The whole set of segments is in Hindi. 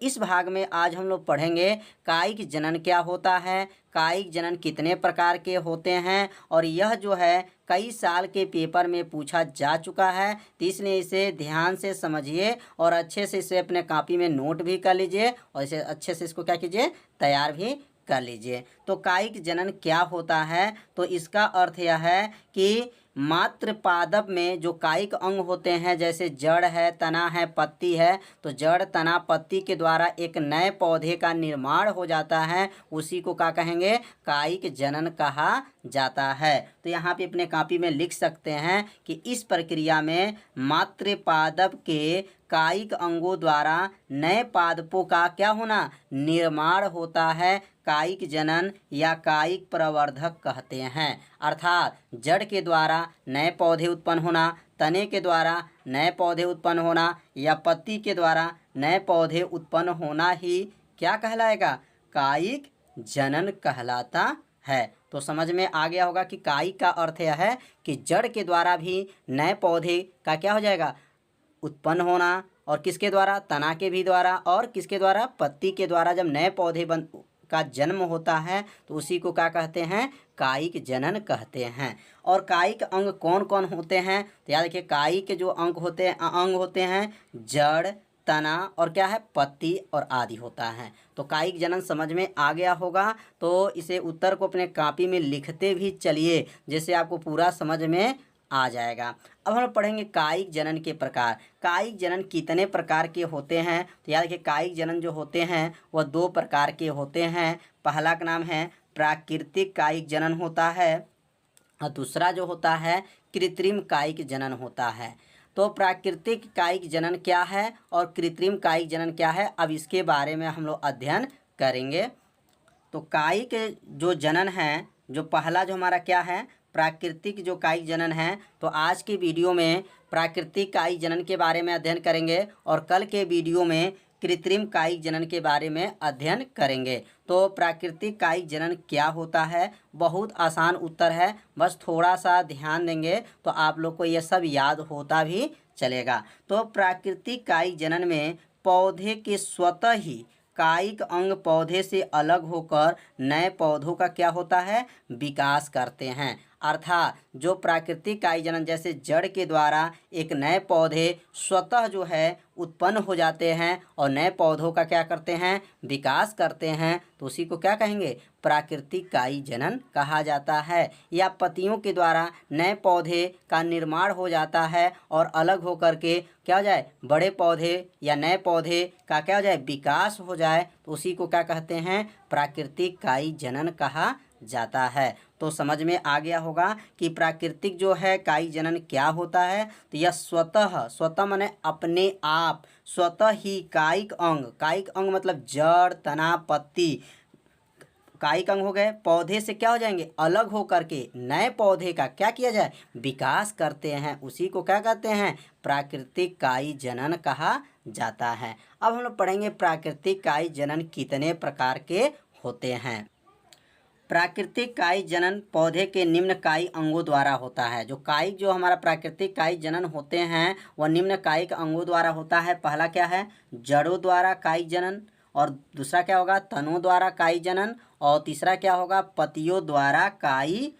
इस भाग में आज हम लोग पढ़ेंगे कायिक जनन क्या होता है, कायिक जनन कितने प्रकार के होते हैं, और यह जो है कई साल के पेपर में पूछा जा चुका है। तो इसलिए इसे ध्यान से समझिए और अच्छे से इसे अपने कॉपी में नोट भी कर लीजिए और इसे अच्छे से इसको क्या कीजिए, तैयार भी कर लीजिए। तो कायिक जनन क्या होता है, तो इसका अर्थ यह है कि मात्र पादप में जो कायिक अंग होते हैं, जैसे जड़ है, तना है, पत्ती है, तो जड़, तना, पत्ती के द्वारा एक नए पौधे का निर्माण हो जाता है, उसी को क्या कहेंगे, कायिक जनन कहा जाता है। तो यहाँ पे अपने कॉपी में लिख सकते हैं कि इस प्रक्रिया में मात्र पादप के कायिक अंगों द्वारा नए पादपों का क्या होना, निर्माण होता है, कायिक जनन या कायिक प्रवर्धक कहते हैं। अर्थात जड़ के द्वारा नए पौधे उत्पन्न होना, तने के द्वारा नए पौधे उत्पन्न होना या पत्ती के द्वारा नए पौधे उत्पन्न होना ही क्या कहलाएगा, कायिक जनन कहलाता है। तो समझ में आ गया होगा कि कायिक का अर्थ यह है कि जड़ के द्वारा भी नए पौधे का क्या हो जाएगा, उत्पन्न होना, और किसके द्वारा, तना के भी द्वारा, और किसके द्वारा, पत्ती के द्वारा जब नए पौधे का जन्म होता है तो उसी को क्या कहते हैं, कायिक जनन कहते हैं। और कायिक अंग कौन कौन होते हैं, तो याद रखिए कायिक जो अंग होते हैं जड़, तना और क्या है, पत्ती और आदि होता है। तो कायिक जनन समझ में आ गया होगा। तो इसे उत्तर को अपने कॉपी में लिखते भी चलिए, जिससे आपको पूरा समझ में आ जाएगा। अब हम पढ़ेंगे कायिक जनन के प्रकार। कायिक जनन कितने प्रकार के होते हैं, तो याद रखिए कायिक जनन जो होते हैं वह 2 प्रकार के होते हैं। पहला का नाम है प्राकृतिक कायिक जनन होता है और दूसरा जो होता है कृत्रिम कायिक जनन होता है। तो प्राकृतिक कायिक जनन क्या है और कृत्रिम कायिक जनन क्या है, अब इसके बारे में हम लोग अध्ययन करेंगे। तो कायिक जो जनन है, जो पहला जो हमारा क्या है, प्राकृतिक जो कायिक जनन है, तो आज के वीडियो में प्राकृतिक कायिक जनन के बारे में अध्ययन करेंगे और कल के वीडियो में कृत्रिम कायिक जनन के बारे में अध्ययन करेंगे। तो प्राकृतिक कायिक जनन क्या होता है, बहुत आसान उत्तर है, बस थोड़ा सा ध्यान देंगे तो आप लोग को ये सब याद होता भी चलेगा। तो प्राकृतिक कायिक जनन में पौधे के स्वतः ही कायिक अंग पौधे से अलग होकर नए पौधों का क्या होता है, विकास करते हैं। अर्थात जो प्राकृतिक कायिक जनन जैसे जड़ के द्वारा एक नए पौधे स्वतः जो है उत्पन्न हो जाते हैं और नए पौधों का क्या करते हैं, विकास करते हैं, तो उसी को क्या कहेंगे, प्राकृतिक कायिक जनन कहा जाता है। या पत्तियों के द्वारा नए पौधे का निर्माण हो जाता है और अलग होकर के क्या हो जाए, बड़े पौधे या नए पौधे का क्या हो जाए, विकास हो जाए, तो उसी को क्या कहते हैं, प्राकृतिक कायिक जनन कहा जाता है। तो समझ में आ गया होगा कि प्राकृतिक जो है कायिक जनन क्या होता है। तो यह स्वतः माने अपने आप, स्वतः ही कायिक अंग मतलब जड़, तना, पत्ती कायिक अंग हो गए, पौधे से क्या हो जाएंगे, अलग हो करके नए पौधे का क्या किया जाए, विकास करते हैं, उसी को क्या कहते हैं, प्राकृतिक कायिक जनन कहा जाता है। अब हम लोग पढ़ेंगे प्राकृतिक कायिक जनन कितने प्रकार के होते हैं। प्राकृतिक कायिक जनन पौधे के निम्न कायिक अंगों द्वारा होता है। जो कायिक जो हमारा प्राकृतिक कायिक जनन होते हैं वह निम्न कायिक अंगों द्वारा होता है। पहला क्या है, जड़ों द्वारा कायिक जनन, और दूसरा क्या होगा, तनों द्वारा कायिक जनन, और तीसरा क्या होगा, पत्तियों द्वारा कायिक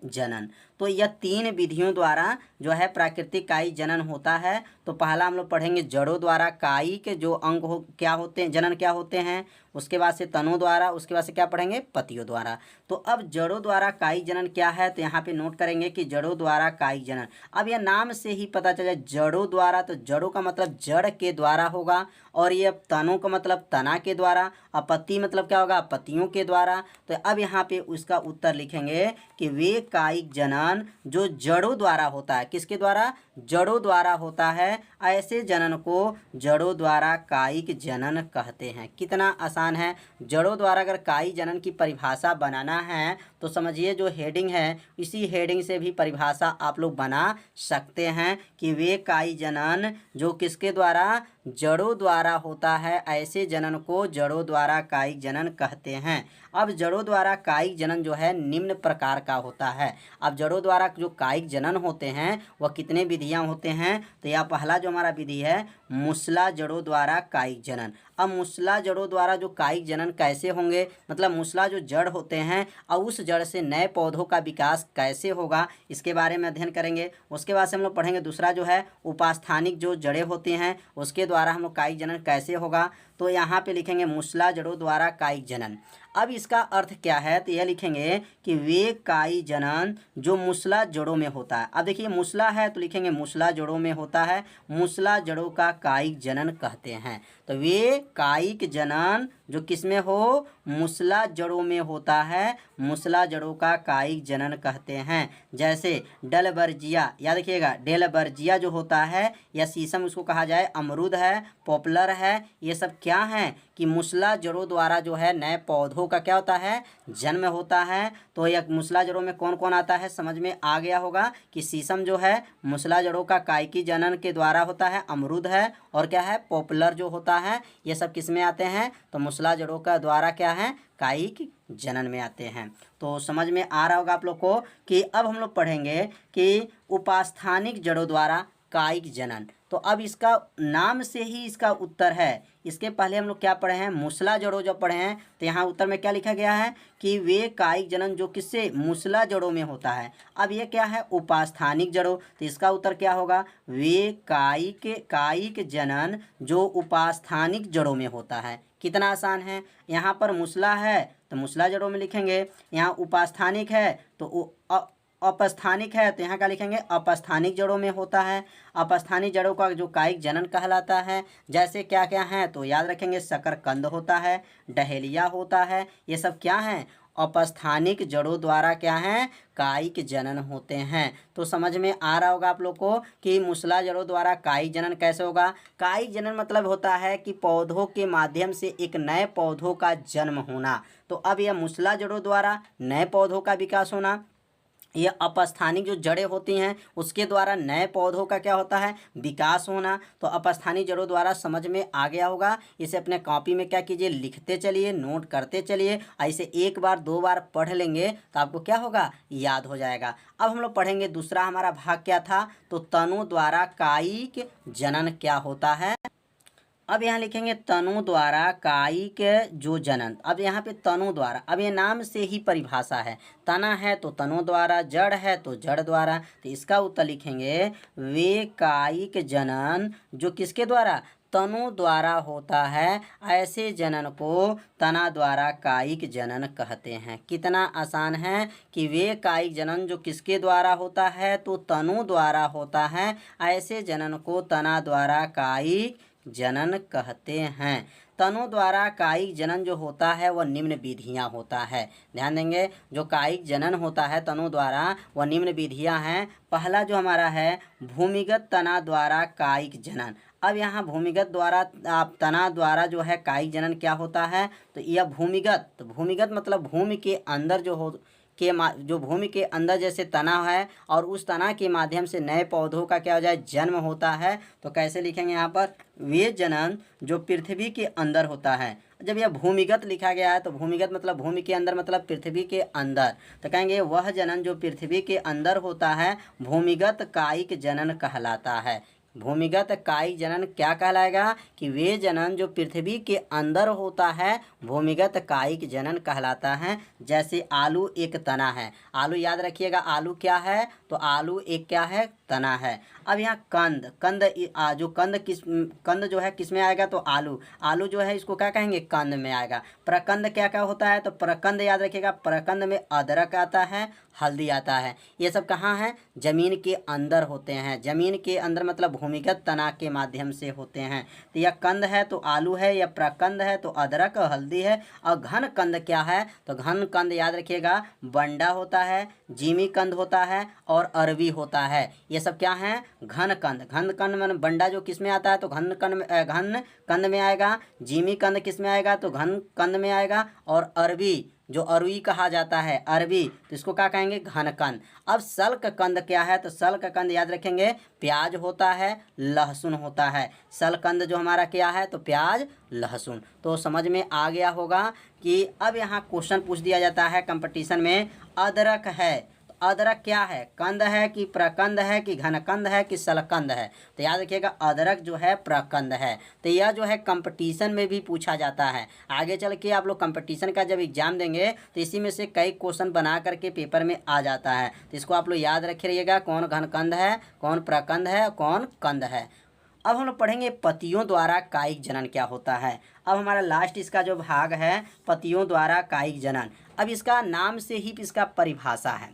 जनन। तो यह 3 विधियों द्वारा जो है प्राकृतिक कायिक जनन होता है। तो पहला हम लोग पढ़ेंगे जड़ों द्वारा कायिक जो अंग क्या होते हैं, जनन क्या होते हैं, उसके बाद से तनों द्वारा, उसके बाद से क्या पढ़ेंगे, पत्तियों द्वारा। तो अब जड़ों द्वारा कायिक जनन क्या है, तो यहाँ पे नोट करेंगे कि जड़ों द्वारा कायिक जनन। अब यह नाम से ही पता चल जाए, जड़ों द्वारा, तो जड़ों का मतलब जड़ के द्वारा होगा, और ये तनों का मतलब तना के द्वारा, और पत्ती मतलब क्या होगा, पत्तियों के द्वारा। तो अब यहाँ पे उसका उत्तर लिखेंगे कि वे कायिक जनन जो जड़ों द्वारा होता है, किसके द्वारा, जड़ों द्वारा होता है, ऐसे जनन को जड़ों द्वारा कायिक जनन कहते हैं। कितना आसान है। जड़ों द्वारा अगर कायिक जनन की परिभाषा बनाना है तो समझिए जो हेडिंग है इसी हेडिंग से भी परिभाषा आप लोग बना सकते हैं कि वे कायिक जनन जो किसके द्वारा, जड़ों द्वारा होता है, ऐसे जनन को जड़ों द्वारा कायिक जनन कहते हैं। अब जड़ों द्वारा कायिक जनन जो है निम्न प्रकार का होता है। अब जड़ों द्वारा जो कायिक जनन होते हैं वह कितने विधियां होते हैं, तो यह पहला जो हमारा विधि है मूसला जड़ों द्वारा कायिक जनन। अब मूसला जड़ों द्वारा जो कायिक जनन कैसे होंगे, मतलब मूसला जो जड़ होते हैं और उस जड़ से नए पौधों का विकास कैसे होगा, इसके बारे में अध्ययन करेंगे। उसके बाद से हम लोग पढ़ेंगे दूसरा जो है उपास्थानिक जो जड़ें होती हैं उसके द्वारा हम लोग कायिक जनन कैसे होगा। तो यहाँ पे लिखेंगे मूसला जड़ों द्वारा कायिक जनन। अब इसका अर्थ क्या है, तो यह लिखेंगे कि वे कायिक जनन जो मूसला जड़ों में होता है। अब देखिए मूसला है तो लिखेंगे मूसला जड़ों में होता है, मूसला जड़ों का कायिक जनन कहते हैं। तो वे कायिक जनन जो किसमें हो, मूसला जड़ों में होता है, मूसला जड़ों का कायिक जनन कहते हैं। जैसे डलबर्जिया, याद रखिएगा डेलबर्जिया जो होता है या शीशम उसको कहा जाए, अमरूद है, पॉपुलर है, ये सब क्या हैं कि मूसला जड़ों द्वारा जो है नए पौधों का क्या होता है, जन्म होता है। तो यह मूसला जड़ों में कौन कौन आता है, समझ में आ गया होगा कि शीशम जो है मूसला जड़ों का कायिकी जनन के द्वारा होता है, अमरूद है और क्या है पॉपुलर जो होता है, ये सब किस में आते हैं, तो मूसला जड़ों का द्वारा क्या है, कायिक जनन में आते हैं। तो समझ में आ रहा होगा आप लोग को कि अब हम लोग पढ़ेंगे कि उपास्थानिक जड़ों द्वारा कायिक जनन। तो अब इसका नाम से ही इसका उत्तर है। इसके पहले हम लोग क्या पढ़े हैं, मूसला जड़ों जब पढ़े हैं तो यहाँ उत्तर में क्या लिखा गया है कि वे कायिक जनन जो किससे, मूसला जड़ों में होता है। अब ये क्या है, उपास्थानिक जड़ों, तो इसका उत्तर क्या होगा, वे कायिक जनन जो उपास्थानिक जड़ों में होता है। कितना आसान है, यहाँ पर मूसला है तो मूसला जड़ों में लिखेंगे, यहाँ उपास्थानिक है तो अपस्थानिक है तो यहाँ क्या लिखेंगे, अपस्थानिक जड़ों में होता है। अपस्थानिक जड़ों का जो कायिक जनन कहलाता है, जैसे क्या क्या है तो याद रखेंगे, शकरकंद होता है, डहेलिया होता है, ये सब क्या हैं, अपस्थानिक जड़ों द्वारा क्या हैं, कायिक जनन होते हैं। तो समझ में आ रहा होगा आप लोग को कि मूसला जड़ों द्वारा कायिक जनन कैसे होगा। कायिक जनन मतलब होता है कि पौधों के माध्यम से एक नए पौधों का जन्म होना। तो अब यह मूसला जड़ों द्वारा नए पौधों का विकास होना, ये अपस्थानिक जो जड़ें होती हैं उसके द्वारा नए पौधों का क्या होता है, विकास होना। तो अपस्थानिक जड़ों द्वारा समझ में आ गया होगा। इसे अपने कॉपी में क्या कीजिए, लिखते चलिए, नोट करते चलिए। ऐसे एक बार दो बार पढ़ लेंगे तो आपको क्या होगा, याद हो जाएगा। अब हम लोग पढ़ेंगे दूसरा हमारा भाग क्या था, तो तनु द्वारा कायिक जनन क्या होता है। अब यहाँ लिखेंगे तनु द्वारा कायिक जो जनन। अब यहाँ पे तनु द्वारा, अब ये नाम से ही परिभाषा है, तना है तो तनु द्वारा, जड़ है तो जड़ द्वारा। तो इसका उत्तर लिखेंगे वे कायिक जनन जो किसके द्वारा, तनु द्वारा होता है, ऐसे जनन को तना द्वारा कायिक जनन कहते हैं। कितना आसान है कि वे कायिक जनन जो किसके द्वारा होता है, तो तनु द्वारा होता है, ऐसे जनन को तना द्वारा कायिक जनन कहते हैं। तनु द्वारा कायिक जनन जो होता है वह निम्न विधियां होता है। ध्यान देंगे, जो कायिक जनन होता है तनु द्वारा वह निम्न विधियां हैं। पहला जो हमारा है भूमिगत तना द्वारा कायिक जनन। अब यहाँ भूमिगत द्वारा तना द्वारा जो है कायिक जनन क्या होता है, तो यह भूमिगत, तो भूमिगत मतलब भूमि के अंदर जो भूमि के अंदर जैसे तना है और उस तना के माध्यम से नए पौधों का क्या हो जाए, जन्म होता है। तो कैसे लिखेंगे यहाँ पर, वे जनन जो पृथ्वी के अंदर होता है। जब यह भूमिगत लिखा गया है तो भूमिगत मतलब भूमि के अंदर मतलब पृथ्वी के अंदर, तो कहेंगे वह जनन जो पृथ्वी के अंदर होता है भूमिगत कायिक जनन कहलाता है। भूमिगत कायिक जनन क्या कहलाएगा कि वे जनन जो पृथ्वी के अंदर होता है भूमिगत कायिक जनन कहलाता है। जैसे आलू एक तना है, आलू याद रखिएगा आलू क्या है, तो आलू एक क्या है, तना है। अब यहाँ कंद जो है किस में आएगा, तो आलू जो है इसको क्या कहेंगे, कंद में आएगा। प्रकंद क्या क्या होता है, तो प्रकंद याद रखिएगा, प्रकंद में अदरक आता है, हल्दी आता है। ये सब कहाँ है, जमीन के अंदर होते हैं। जमीन के अंदर मतलब भूमिगत तना के माध्यम से होते हैं। तो यह कंद है तो आलू है, यह प्रकंद है तो अदरक और हल्दी है। और घन कंद क्या है, तो घन कंद याद रखिएगा बंडा होता है, जीमी कंद होता है और अरबी होता है। ये सब क्या है, घन कंद। घन कंद में बंडा जो किस में आता है, तो घन कंद में आएगा। जीमी कंद किस में आएगा, तो घन कंद में आएगा। और अरबी जो अरुई कहा जाता है, अरबी, तो इसको क्या कहेंगे, घन कंद। अब सल्क कंद क्या है, तो सल्क कंद याद रखेंगे प्याज होता है, लहसुन होता है। सलकंद जो हमारा क्या है, तो प्याज लहसुन। तो समझ में आ गया होगा कि अब यहाँ क्वेश्चन पूछ दिया जाता है कंपटीशन में, अदरक है, अदरक क्या है, कंद है कि प्रकंद है कि घनकंद है कि शलकंद है? तो याद रखिएगा अदरक जो है प्रकंद है। तो यह जो है कंपटीशन में भी पूछा जाता है। आगे चल के आप लोग कंपटीशन का जब एग्जाम देंगे तो इसी में से कई क्वेश्चन बना करके पेपर में आ जाता है। तो इसको आप लोग याद रखे रहिएगा, कौन घनकंद है, कौन प्रकंद है, कौन कंद है। अब हम लोग पढ़ेंगे पतियों द्वारा कायिक जनन क्या होता है। अब हमारा लास्ट इसका जो भाग है पतियों द्वारा कायिक जनन। अब इसका नाम से ही इसका परिभाषा है।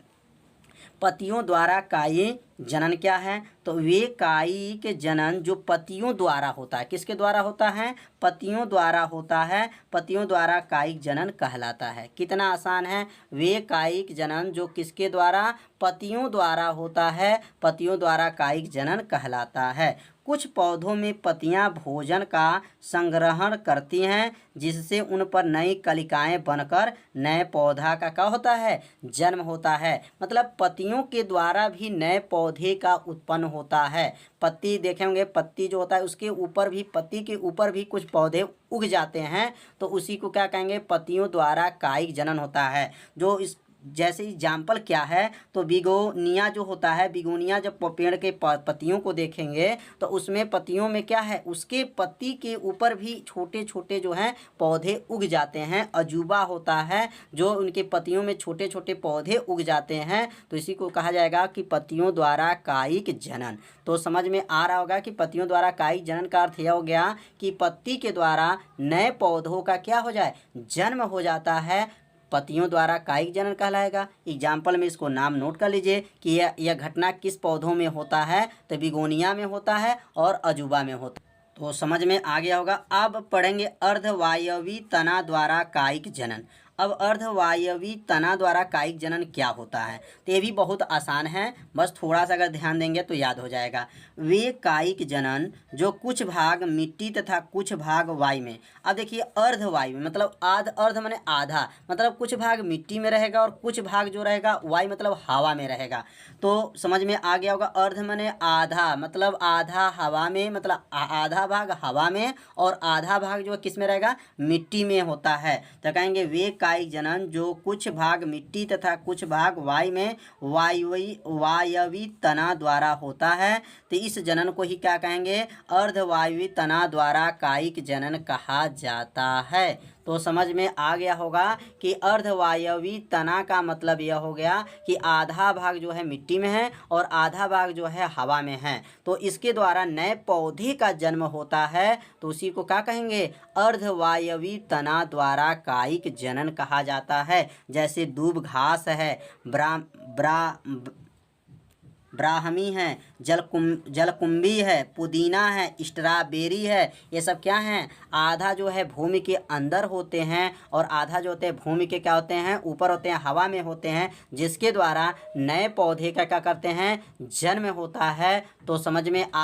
पतियों द्वारा कायिक जनन क्या है? तो वे कायिक जनन जो पतियों द्वारा होता है। किसके द्वारा होता है? पतियों द्वारा होता है। पतियों द्वारा कायिक जनन कहलाता है। कितना आसान है। वे कायिक जनन जो किसके द्वारा? पतियों द्वारा होता है। पतियों द्वारा कायिक जनन कहलाता है। कुछ पौधों में पत्तियां भोजन का संग्रहण करती हैं, जिससे उन पर नई कलिकाएं बनकर नए पौधा का क्या होता है? जन्म होता है। मतलब पत्तियों के द्वारा भी नए पौधे का उत्पन्न होता है। पत्ती देखे होंगे, पत्ती जो होता है उसके ऊपर भी, पत्ती के ऊपर भी कुछ पौधे उग जाते हैं, तो उसी को क्या कहेंगे? पत्तियों द्वारा कायिक जनन होता है। जो इस जैसे एग्जाम्पल क्या है, तो बिगोनिया जो होता है, बिगोनिया जब पेड़ के पत्तियों को देखेंगे तो उसमें पत्तियों में क्या है, उसके पत्ती के ऊपर भी छोटे छोटे जो हैं पौधे उग जाते हैं। अजूबा होता है जो उनके पत्तियों में छोटे छोटे पौधे उग जाते हैं, तो इसी को कहा जाएगा कि पत्तियों द्वारा कायिक जनन। तो समझ में आ रहा होगा कि पत्तियों द्वारा कायिक जनन का अर्थ यह हो गया कि पत्ती के द्वारा नए पौधों का क्या हो जाए? जन्म हो जाता है। पत्तियों द्वारा कायिक जनन कहलाएगा। एग्जाम्पल में इसको नाम नोट कर लीजिए कि यह घटना किस पौधों में होता है, तो बिगोनिया में होता है और अजूबा में होता है। तो समझ में आ गया होगा। अब पढ़ेंगे अर्धवायवी तना द्वारा कायिक जनन। अब अर्धवायवी तना द्वारा कायिक जनन क्या होता है? तो ये भी बहुत आसान है, बस थोड़ा सा अगर ध्यान देंगे तो याद हो जाएगा। वे कायिक जनन जो कुछ भाग मिट्टी तथा कुछ भाग वायु में। अब देखिए अर्धवायु मतलब अर्ध माने आधा, मतलब कुछ भाग मिट्टी में रहेगा और कुछ भाग जो रहेगा वायु मतलब हवा में रहेगा। तो समझ में आ गया होगा। अर्ध माने आधा, मतलब आधा हवा में, मतलब आधा भाग हवा में और आधा भाग जो किस में रहेगा? मिट्टी में होता है। तो कहेंगे वे कायिक जनन जो कुछ भाग मिट्टी तथा कुछ भाग वायु में वायवी तना द्वारा होता है, तो इस जनन को ही क्या कहेंगे? अर्धवायवी तना द्वारा कायिक जनन कहा जाता है। तो समझ में आ गया होगा कि अर्धवायवी तना का मतलब यह हो गया कि आधा भाग जो है मिट्टी में है और आधा भाग जो है हवा में है, तो इसके द्वारा नए पौधे का जन्म होता है, तो उसी को क्या कहेंगे? अर्धवायवी तना द्वारा कायिक जनन कहा जाता है। जैसे दूब घास है, ब्राह्मी है, जलकुंभी है, पुदीना है, स्ट्रॉबेरी है, ये सब क्या हैं? आधा जो है भूमि के अंदर होते हैं और आधा जो होते हैं भूमि के क्या होते हैं? ऊपर होते हैं, हवा में होते हैं, जिसके द्वारा नए पौधे का क्या करते हैं? जन्म होता है। तो समझ में आ